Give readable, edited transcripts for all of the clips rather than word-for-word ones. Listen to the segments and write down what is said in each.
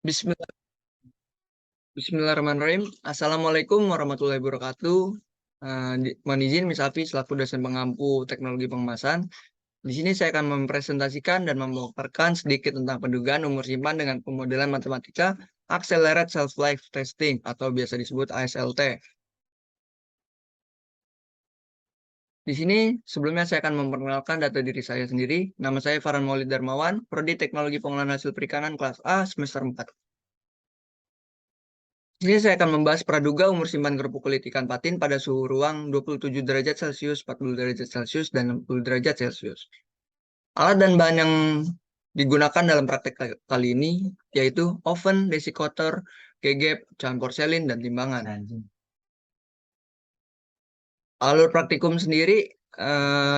Bismillah, Bismillahirrahmanirrahim. Assalamualaikum warahmatullahi wabarakatuh. Mohon izin Misafi selaku dosen pengampu teknologi pengemasan. Di sini saya akan mempresentasikan dan memaparkan sedikit tentang pendugaan umur simpan dengan pemodelan matematika Accelerated Self-Life Testing atau biasa disebut ASLT. Di sini sebelumnya saya akan memperkenalkan data diri saya sendiri. Nama saya Farhan Maulid Darmawan, Prodi Teknologi Pengolahan Hasil Perikanan kelas A semester 4. Di sini saya akan membahas praduga umur simpan kerupuk kulit ikan patin pada suhu ruang 27 derajat Celcius, 40 derajat Celcius, dan 60 derajat Celcius. Alat dan bahan yang digunakan dalam praktek kali ini yaitu oven, desikotor, gegep, cawan porselin, dan timbangan. Alur praktikum sendiri,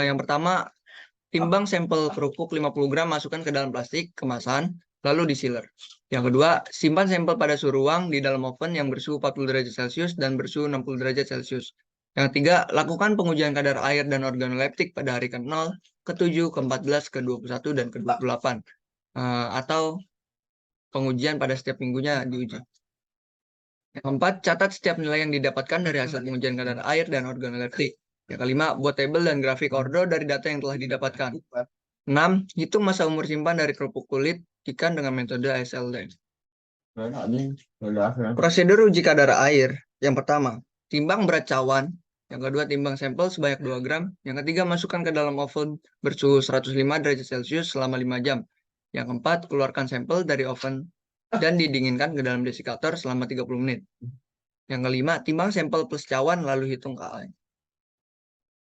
yang pertama, timbang sampel kerupuk 50 gram, masukkan ke dalam plastik kemasan, lalu disealer. Yang kedua, simpan sampel pada suhu ruang di dalam oven yang bersuhu 40 derajat Celcius dan bersuhu 60 derajat Celcius. Yang ketiga, lakukan pengujian kadar air dan organoleptik pada hari ke-0, ke-7, ke-14, ke-21, dan ke-28. Atau pengujian pada setiap minggunya diuji. Yang keempat, catat setiap nilai yang didapatkan dari hasil pengujian kadar air dan organoleptik. Yang kelima, buat tabel dan grafik ordo dari data yang telah didapatkan. 6. Hitung masa umur simpan dari kerupuk kulit ikan dengan metode ASLD. Prosedur uji kadar air. Yang pertama, timbang berat cawan. Yang kedua, timbang sampel sebanyak 2 gram. Yang ketiga, masukkan ke dalam oven bersuhu 105 derajat Celcius selama 5 jam. Yang keempat, keluarkan sampel dari oven dan didinginkan ke dalam desikator selama 30 menit. Yang kelima, timbang sampel plus cawan lalu hitung KA.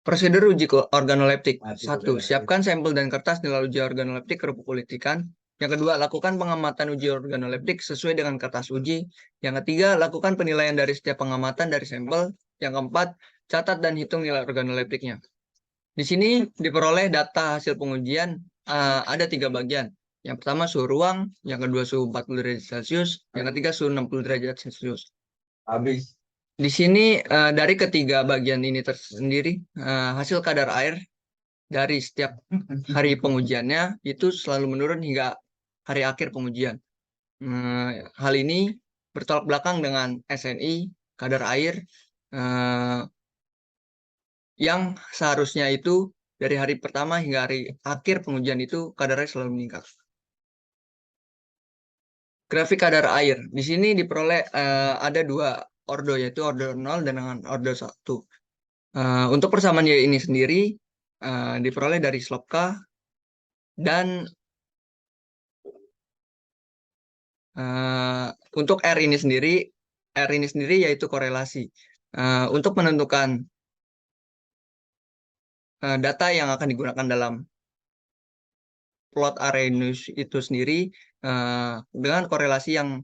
Prosedur uji organoleptik. 1. Siapkan sampel dan kertas nilai uji organoleptik kerupuk kulit ikan. Yang kedua, lakukan pengamatan uji organoleptik sesuai dengan kertas uji. Yang ketiga, lakukan penilaian dari setiap pengamatan dari sampel. Yang keempat, catat dan hitung nilai organoleptiknya. Di sini diperoleh data hasil pengujian ada 3 bagian. Yang pertama suhu ruang, yang kedua suhu 40 derajat Celcius, yang ketiga suhu 60 derajat Celcius. Habis. Di sini dari ketiga bagian ini tersendiri, hasil kadar air dari setiap hari pengujiannya itu selalu menurun hingga hari akhir pengujian. Hal ini bertolak belakang dengan SNI, kadar air, yang seharusnya itu dari hari pertama hingga hari akhir pengujian itu kadar air selalu meningkat. Grafik kadar air. Di sini diperoleh ada 2 ordo, yaitu ordo 0 dan dengan ordo 1. Untuk persamaan ini sendiri diperoleh dari Slopka dan untuk R ini sendiri yaitu korelasi. Untuk menentukan data yang akan digunakan dalam plot Arrhenius itu sendiri dengan korelasi yang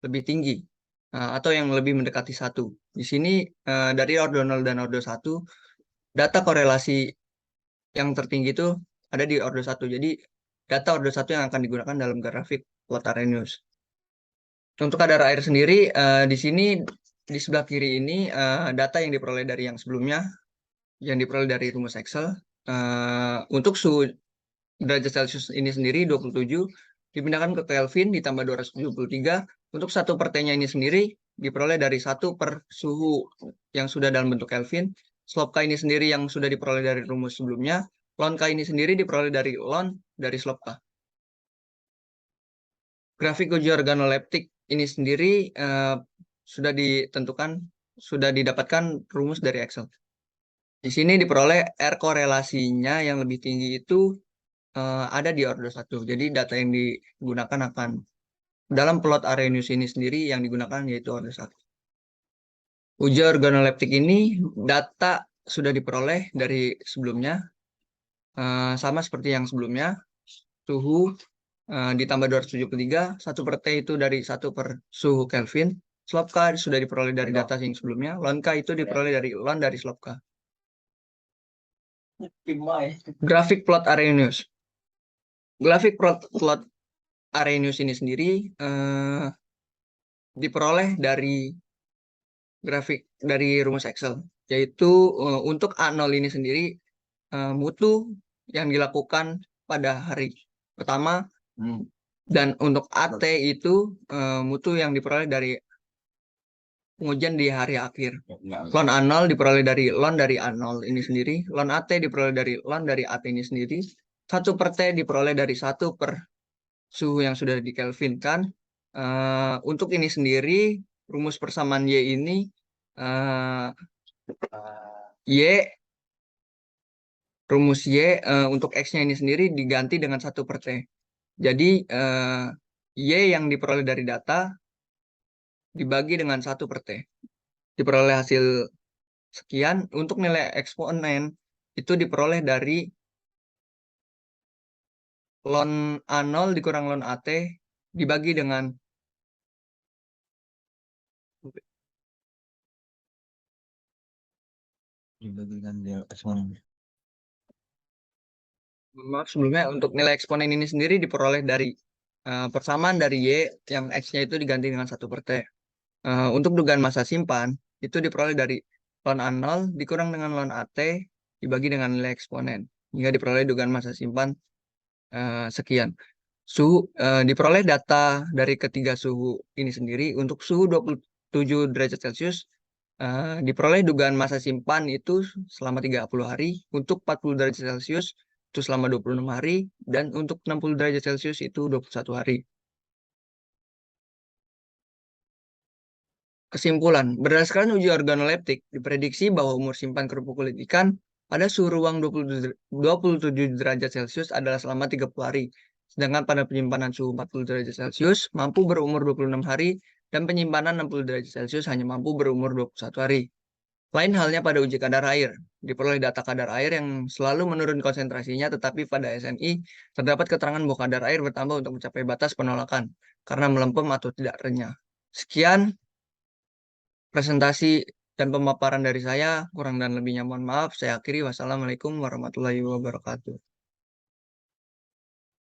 lebih tinggi atau yang lebih mendekati 1. Di sini dari ordo 0 dan ordo 1, data korelasi yang tertinggi itu ada di ordo 1. Jadi data ordo 1 yang akan digunakan dalam grafik plot Arrhenius. Untuk kadar air sendiri di sini di sebelah kiri ini data yang diperoleh dari yang sebelumnya, yang diperoleh dari rumus Excel. Untuk suhu derajat Celcius ini sendiri 27 dipindahkan ke Kelvin ditambah 273. Untuk 1/T-nya ini sendiri diperoleh dari 1 per suhu yang sudah dalam bentuk Kelvin. Slope K ini sendiri yang sudah diperoleh dari rumus sebelumnya. Ln K ini sendiri diperoleh dari ln dari slope K. Grafik uji organoleptik ini sendiri sudah didapatkan rumus dari Excel. Di sini diperoleh R korelasinya yang lebih tinggi itu ada di ordo 1. Jadi data yang digunakan akan dalam plot Arrhenius ini sendiri yang digunakan yaitu ordo 1. Uji organoleptik ini data sudah diperoleh dari sebelumnya, sama seperti yang sebelumnya. Suhu ditambah 273, 1/T itu dari 1 per suhu Kelvin. Slope K sudah diperoleh dari data yang sebelumnya. Ln K itu diperoleh dari ln dari slope K. Grafik plot Arrhenius. Grafik plot Arrhenius ini sendiri diperoleh dari grafik dari rumus Excel, yaitu untuk A0 ini sendiri mutu yang dilakukan pada hari pertama Dan untuk AT itu mutu yang diperoleh dari pengujian di hari akhir. Lon A0 diperoleh dari lon dari A0 ini sendiri. Lon AT diperoleh dari lon dari AT ini sendiri. 1/T diperoleh dari 1/, suhu yang sudah dikelvinkan. Untuk ini sendiri, rumus persamaan Y ini, eh, Y, rumus Y untuk X-nya ini sendiri diganti dengan 1/T. Jadi, Y yang diperoleh dari data dibagi dengan 1/T. Diperoleh hasil sekian. Untuk nilai eksponen itu diperoleh dari ln A0 dikurang ln AT dibagi dengan eksponen. Maaf sebelumnya, untuk nilai eksponen ini sendiri diperoleh dari persamaan dari Y yang X-nya itu diganti dengan 1/T. Untuk dugaan massa simpan itu diperoleh dari ln A0 dikurang dengan ln AT dibagi dengan nilai eksponen hingga diperoleh dugaan massa simpan sekian. Suhu diperoleh data dari ketiga suhu ini sendiri. Untuk suhu 27 derajat Celcius diperoleh dugaan massa simpan itu selama 30 hari. Untuk 40 derajat Celcius itu selama 26 hari. Dan untuk 60 derajat Celcius itu 21 hari. Kesimpulan, berdasarkan uji organoleptik, diprediksi bahwa umur simpan kerupuk kulit ikan pada suhu ruang 27 derajat Celcius adalah selama 30 hari. Sedangkan pada penyimpanan suhu 40 derajat Celcius mampu berumur 26 hari dan penyimpanan 60 derajat Celcius hanya mampu berumur 21 hari. Lain halnya pada uji kadar air. Diperoleh data kadar air yang selalu menurun konsentrasinya, tetapi pada SNI terdapat keterangan bahwa kadar air bertambah untuk mencapai batas penolakan karena melempem atau tidak renyah. Sekian presentasi dan pemaparan dari saya, kurang dan lebihnya mohon maaf. Saya akhiri. Wassalamualaikum warahmatullahi wabarakatuh.